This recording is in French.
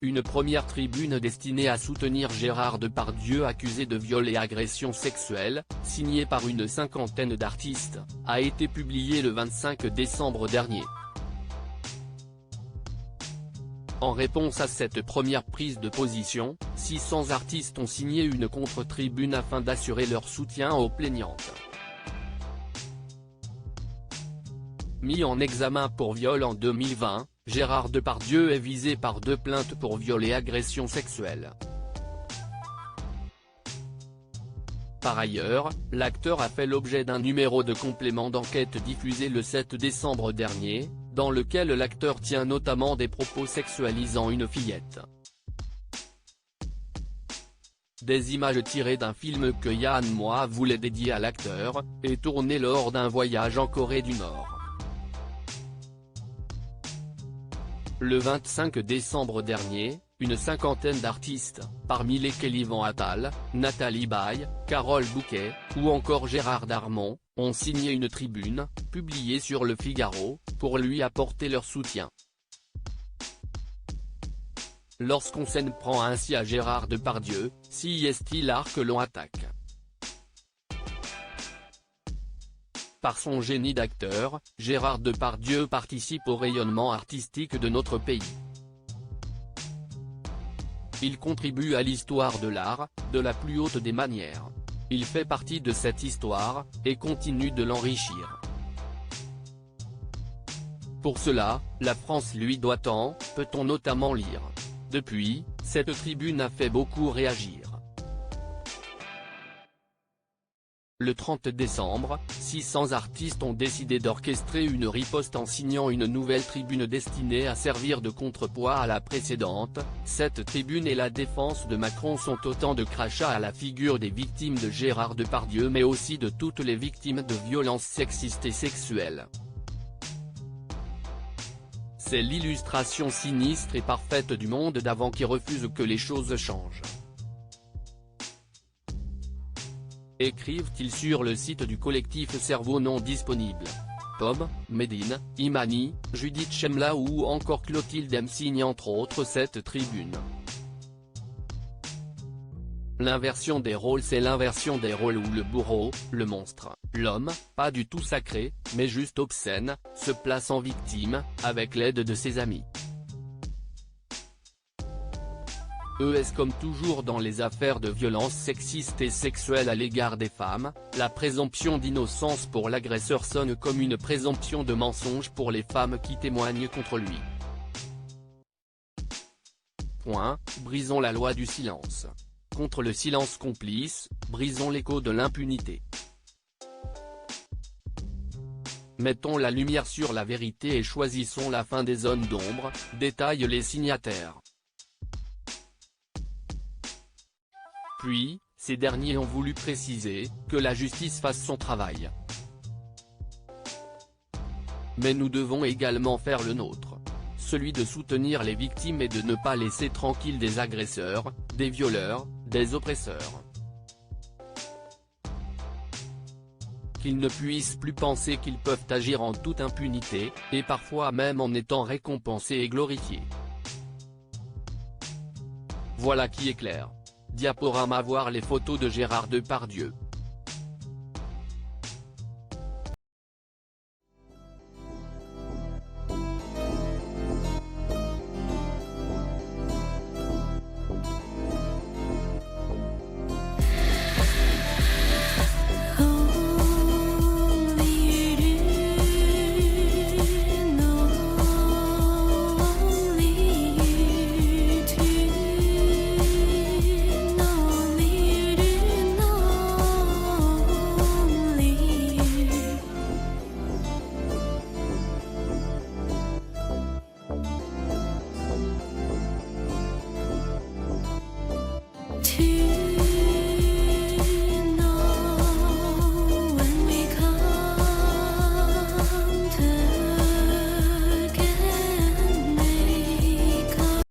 une première tribune destinée à soutenir Gérard Depardieu accusé de viol et agression sexuelle, signée par une cinquantaine d'artistes, a été publiée le 25 décembre dernier. En réponse à cette première prise de position, 600 artistes ont signé une contre-tribune afin d'assurer leur soutien aux plaignantes. Mis en examen pour viol en 2020, Gérard Depardieu est visé par 2 plaintes pour viol et agression sexuelle. Par ailleurs, l'acteur a fait l'objet d'un numéro de complément d'enquête diffusé le 7 décembre dernier, dans lequel l'acteur tient notamment des propos sexualisant une fillette. Des images tirées d'un film que Yann Moix voulait dédier à l'acteur, et tourné lors d'un voyage en Corée du Nord. Le 25 décembre dernier, une cinquantaine d'artistes, parmi lesquels Yvan Attal, Nathalie Baye, Carole Bouquet, ou encore Gérard Darmon, ont signé une tribune, publiée sur Le Figaro, pour lui apporter leur soutien. Lorsqu'on s'en prend ainsi à Gérard Depardieu, si est-il rare que l'on attaque. Par son génie d'acteur, Gérard Depardieu participe au rayonnement artistique de notre pays. Il contribue à l'histoire de l'art, de la plus haute des manières. Il fait partie de cette histoire, et continue de l'enrichir. Pour cela, la France lui doit tant, peut-on notamment lire. Depuis, cette tribune a fait beaucoup réagir. Le 30 décembre, 600 artistes ont décidé d'orchestrer une riposte en signant une nouvelle tribune destinée à servir de contrepoids à la précédente. Cette tribune et la défense de Macron sont autant de crachats à la figure des victimes de Gérard Depardieu mais aussi de toutes les victimes de violences sexistes et sexuelles. C'est l'illustration sinistre et parfaite du monde d'avant qui refuse que les choses changent. Écrivent-ils sur le site du collectif Cerveau non disponible. Pomme, Médine, Imani, Judith Chemla ou encore Clotilde M signent entre autres cette tribune. L'inversion des rôles, c'est l'inversion des rôles où le bourreau, le monstre, l'homme, pas du tout sacré, mais juste obscène, se place en victime, avec l'aide de ses amis. Comme toujours dans les affaires de violences sexistes et sexuelles à l'égard des femmes, la présomption d'innocence pour l'agresseur sonne comme une présomption de mensonge pour les femmes qui témoignent contre lui. Brisons la loi du silence. Contre le silence complice, brisons l'écho de l'impunité. Mettons la lumière sur la vérité et choisissons la fin des zones d'ombre, détaillent les signataires. Puis, ces derniers ont voulu préciser que la justice fasse son travail. Mais nous devons également faire le nôtre. Celui de soutenir les victimes et de ne pas laisser tranquilles des agresseurs, des violeurs, des oppresseurs. Qu'ils ne puissent plus penser qu'ils peuvent agir en toute impunité, et parfois même en étant récompensés et glorifiés. Voilà qui est clair. Diaporama. Voir les photos de Gérard Depardieu.